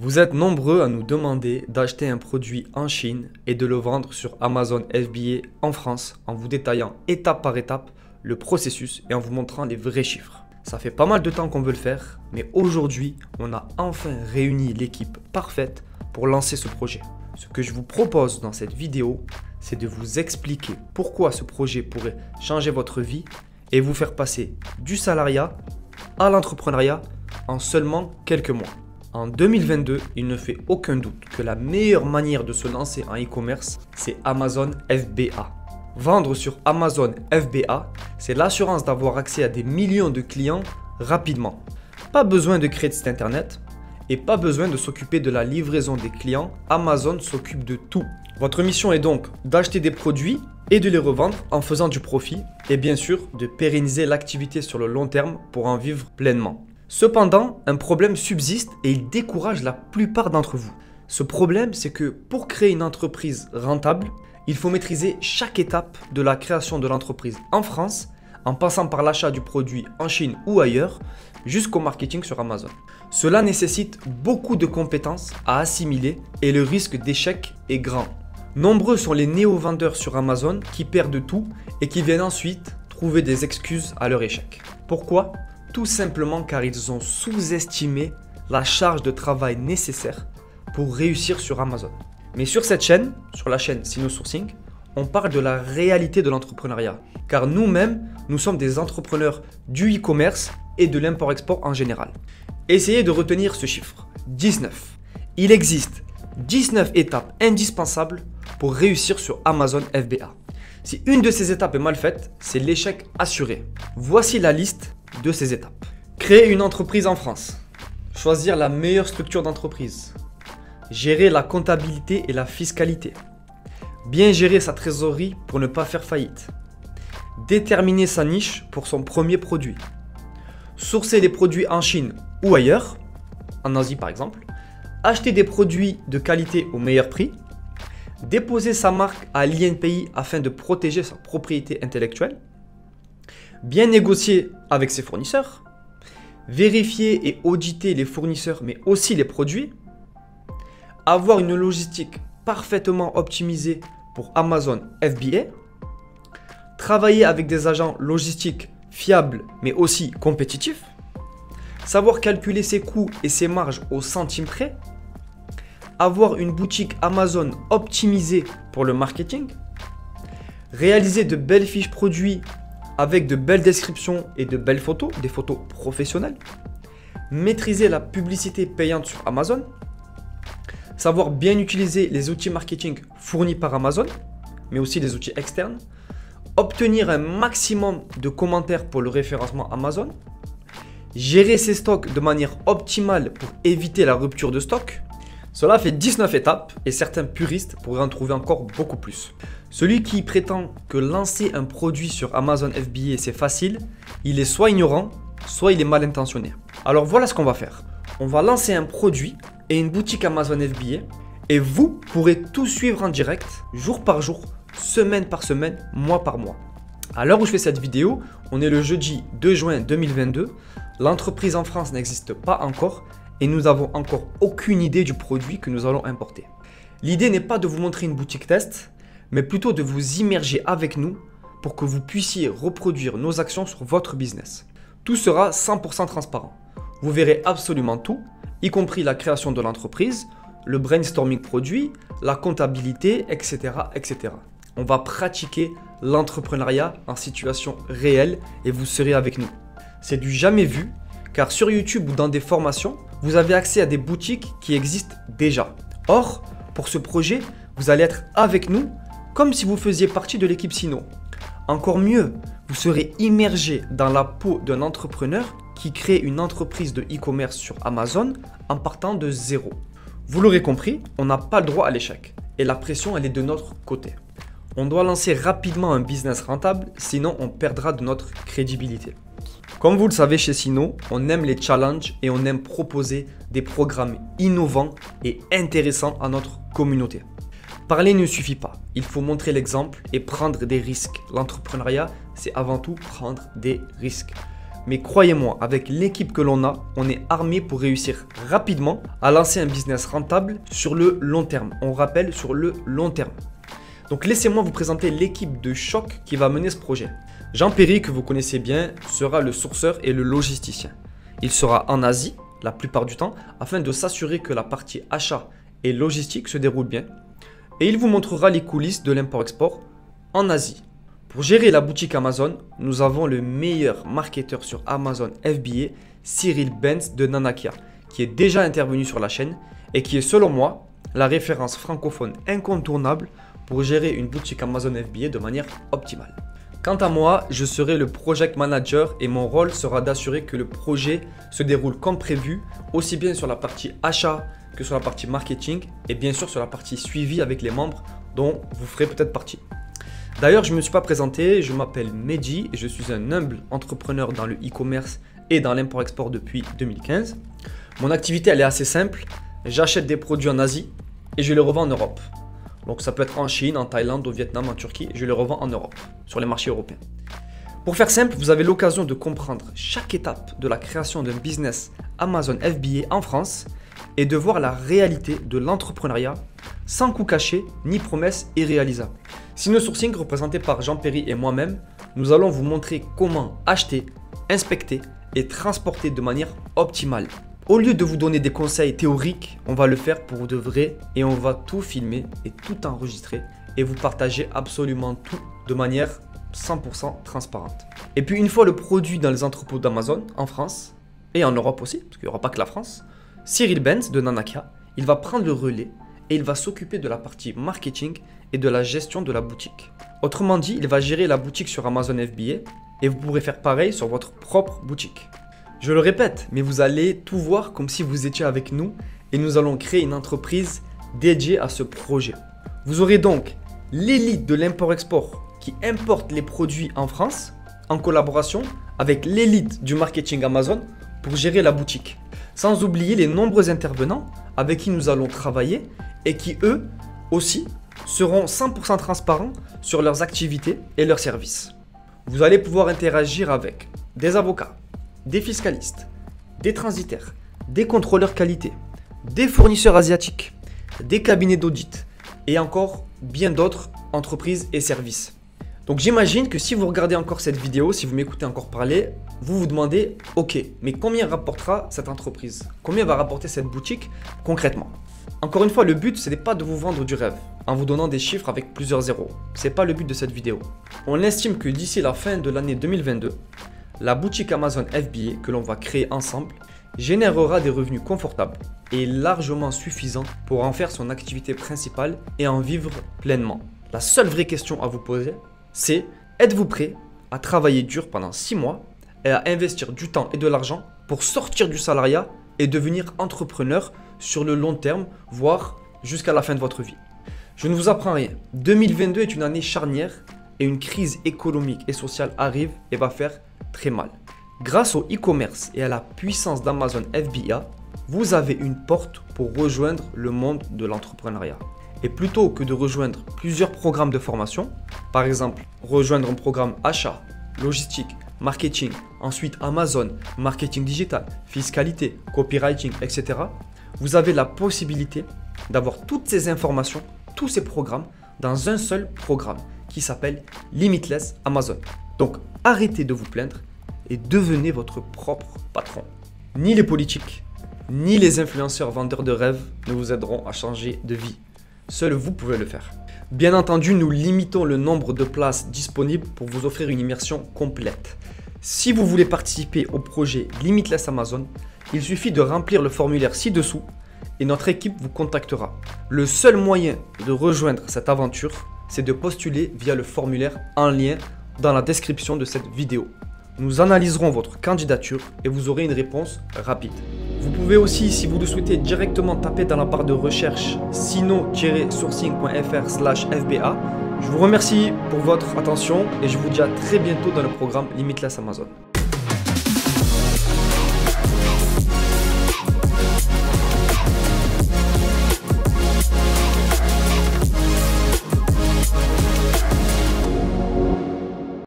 Vous êtes nombreux à nous demander d'acheter un produit en Chine et de le vendre sur Amazon FBA en France en vous détaillant étape par étape le processus et en vous montrant les vrais chiffres. Ça fait pas mal de temps qu'on veut le faire, mais aujourd'hui, on a enfin réuni l'équipe parfaite pour lancer ce projet. Ce que je vous propose dans cette vidéo, c'est de vous expliquer pourquoi ce projet pourrait changer votre vie et vous faire passer du salariat à l'entrepreneuriat en seulement quelques mois. En 2022, il ne fait aucun doute que la meilleure manière de se lancer en e-commerce, c'est Amazon FBA. Vendre sur Amazon FBA, c'est l'assurance d'avoir accès à des millions de clients rapidement. Pas besoin de créer de site internet et pas besoin de s'occuper de la livraison des clients. Amazon s'occupe de tout. Votre mission est donc d'acheter des produits et de les revendre en faisant du profit et bien sûr de pérenniser l'activité sur le long terme pour en vivre pleinement. Cependant, un problème subsiste et il décourage la plupart d'entre vous. Ce problème, c'est que pour créer une entreprise rentable, il faut maîtriser chaque étape de la création de l'entreprise en France, en passant par l'achat du produit en Chine ou ailleurs, jusqu'au marketing sur Amazon. Cela nécessite beaucoup de compétences à assimiler et le risque d'échec est grand. Nombreux sont les néo-vendeurs sur Amazon qui perdent tout et qui viennent ensuite trouver des excuses à leur échec. Pourquoi ? Tout simplement car ils ont sous-estimé la charge de travail nécessaire pour réussir sur Amazon. Mais sur cette chaîne, sur la chaîne SinoSourcing, on parle de la réalité de l'entrepreneuriat. Car nous-mêmes, nous sommes des entrepreneurs du e-commerce et de l'import-export en général. Essayez de retenir ce chiffre, 19. Il existe 19 étapes indispensables pour réussir sur Amazon FBA. Si une de ces étapes est mal faite, c'est l'échec assuré. Voici la liste de ces étapes. Créer une entreprise en France. Choisir la meilleure structure d'entreprise. Gérer la comptabilité et la fiscalité. Bien gérer sa trésorerie pour ne pas faire faillite. Déterminer sa niche pour son premier produit. Sourcer les produits en Chine ou ailleurs, en Asie par exemple. Acheter des produits de qualité au meilleur prix. Déposer sa marque à l'INPI afin de protéger sa propriété intellectuelle. Bien négocier avec ses fournisseurs. Vérifier et auditer les fournisseurs mais aussi les produits. Avoir une logistique parfaitement optimisée pour Amazon FBA. Travailler avec des agents logistiques fiables mais aussi compétitifs. Savoir calculer ses coûts et ses marges au centime près. Avoir une boutique Amazon optimisée pour le marketing. Réaliser de belles fiches produits avec de belles descriptions et de belles photos, des photos professionnelles. Maîtriser la publicité payante sur Amazon. Savoir bien utiliser les outils marketing fournis par Amazon, mais aussi les outils externes. Obtenir un maximum de commentaires pour le référencement Amazon. Gérer ses stocks de manière optimale pour éviter la rupture de stock. Cela fait 19 étapes et certains puristes pourraient en trouver encore beaucoup plus. Celui qui prétend que lancer un produit sur Amazon FBA c'est facile, il est soit ignorant, soit il est mal intentionné. Alors voilà ce qu'on va faire. On va lancer un produit et une boutique Amazon FBA et vous pourrez tout suivre en direct, jour par jour, semaine par semaine, mois par mois. À l'heure où je fais cette vidéo, on est le jeudi 2 juin 2022. L'entreprise en France n'existe pas encore et nous n'avons encore aucune idée du produit que nous allons importer. L'idée n'est pas de vous montrer une boutique test, mais plutôt de vous immerger avec nous pour que vous puissiez reproduire nos actions sur votre business. Tout sera 100% transparent. Vous verrez absolument tout, y compris la création de l'entreprise, le brainstorming produit, la comptabilité, etc., etc. On va pratiquer l'entrepreneuriat en situation réelle et vous serez avec nous. C'est du jamais vu, car sur YouTube ou dans des formations, vous avez accès à des boutiques qui existent déjà. Or, pour ce projet, vous allez être avec nous comme si vous faisiez partie de l'équipe Sino. Encore mieux, vous serez immergé dans la peau d'un entrepreneur qui crée une entreprise de e-commerce sur Amazon en partant de zéro. Vous l'aurez compris, on n'a pas le droit à l'échec et la pression elle est de notre côté. On doit lancer rapidement un business rentable, sinon on perdra de notre crédibilité. Comme vous le savez chez Sino, on aime les challenges et on aime proposer des programmes innovants et intéressants à notre communauté. Parler ne suffit pas, il faut montrer l'exemple et prendre des risques. L'entrepreneuriat, c'est avant tout prendre des risques. Mais croyez-moi, avec l'équipe que l'on a, on est armé pour réussir rapidement à lancer un business rentable sur le long terme. On rappelle, sur le long terme. Donc laissez-moi vous présenter l'équipe de choc qui va mener ce projet. Jean-Perry, que vous connaissez bien, sera le sourceur et le logisticien. Il sera en Asie la plupart du temps afin de s'assurer que la partie achat et logistique se déroule bien. Et il vous montrera les coulisses de l'import-export en Asie. Pour gérer la boutique Amazon, nous avons le meilleur marketeur sur Amazon FBA, Cyril Benz de Nanakia, qui est déjà intervenu sur la chaîne et qui est selon moi la référence francophone incontournable pour gérer une boutique Amazon FBA de manière optimale. Quant à moi, je serai le project manager et mon rôle sera d'assurer que le projet se déroule comme prévu, aussi bien sur la partie achat que sur la partie marketing et bien sûr sur la partie suivi avec les membres dont vous ferez peut-être partie. D'ailleurs, je ne me suis pas présenté, je m'appelle Mehdi et je suis un humble entrepreneur dans le e-commerce et dans l'import-export depuis 2015. Mon activité, elle est assez simple. J'achète des produits en Asie et je les revends en Europe. Donc ça peut être en Chine, en Thaïlande, au Vietnam, en Turquie. Je les revends en Europe, sur les marchés européens. Pour faire simple, vous avez l'occasion de comprendre chaque étape de la création d'un business Amazon FBA en France et de voir la réalité de l'entrepreneuriat sans coût caché ni promesses irréalisables. Sino Sourcing, représenté par Jean-Perry et moi-même, nous allons vous montrer comment acheter, inspecter et transporter de manière optimale. Au lieu de vous donner des conseils théoriques, on va le faire pour de vrai et on va tout filmer et tout enregistrer et vous partager absolument tout de manière 100% transparente. Et puis une fois le produit dans les entrepôts d'Amazon en France et en Europe aussi, parce qu'il n'y aura pas que la France, Cyril Benz de Nanakia, il va prendre le relais et il va s'occuper de la partie marketing et de la gestion de la boutique. Autrement dit, il va gérer la boutique sur Amazon FBA et vous pourrez faire pareil sur votre propre boutique. Je le répète, mais vous allez tout voir comme si vous étiez avec nous et nous allons créer une entreprise dédiée à ce projet. Vous aurez donc l'élite de l'import-export qui importe les produits en France en collaboration avec l'élite du marketing Amazon pour gérer la boutique. Sans oublier les nombreux intervenants avec qui nous allons travailler et qui eux aussi seront 100% transparents sur leurs activités et leurs services. Vous allez pouvoir interagir avec des avocats, des fiscalistes, des transitaires, des contrôleurs qualité, des fournisseurs asiatiques, des cabinets d'audit et encore bien d'autres entreprises et services. Donc j'imagine que si vous regardez encore cette vidéo, si vous m'écoutez encore parler, vous vous demandez « Ok, mais combien rapportera cette entreprise? Combien va rapporter cette boutique concrètement ?» Encore une fois, le but, ce n'est pas de vous vendre du rêve en vous donnant des chiffres avec plusieurs zéros. Ce n'est pas le but de cette vidéo. On estime que d'ici la fin de l'année 2022, la boutique Amazon FBA que l'on va créer ensemble générera des revenus confortables et largement suffisants pour en faire son activité principale et en vivre pleinement. La seule vraie question à vous poser, c'est êtes-vous prêt à travailler dur pendant 6 mois et à investir du temps et de l'argent pour sortir du salariat et devenir entrepreneur sur le long terme, voire jusqu'à la fin de votre vie? Je ne vous apprends rien. 2022 est une année charnière et une crise économique et sociale arrive et va faire très mal. Grâce au e-commerce et à la puissance d'Amazon FBA, vous avez une porte pour rejoindre le monde de l'entrepreneuriat. Et plutôt que de rejoindre plusieurs programmes de formation, par exemple rejoindre un programme achat, logistique, marketing, ensuite Amazon, marketing digital, fiscalité, copywriting, etc., vous avez la possibilité d'avoir toutes ces informations, tous ces programmes dans un seul programme qui s'appelle Limitless Amazon. Donc arrêtez de vous plaindre et devenez votre propre patron. Ni les politiques, ni les influenceurs vendeurs de rêves ne vous aideront à changer de vie. Seul vous pouvez le faire. Bien entendu, nous limitons le nombre de places disponibles pour vous offrir une immersion complète. Si vous voulez participer au projet Limitless Amazon, il suffit de remplir le formulaire ci-dessous et notre équipe vous contactera. Le seul moyen de rejoindre cette aventure, c'est de postuler via le formulaire en lien dans la description de cette vidéo. Nous analyserons votre candidature et vous aurez une réponse rapide. Vous pouvez aussi, si vous le souhaitez, directement taper dans la barre de recherche sino-sourcing.fr/FBA. Je vous remercie pour votre attention et je vous dis à très bientôt dans le programme Limitless Amazon.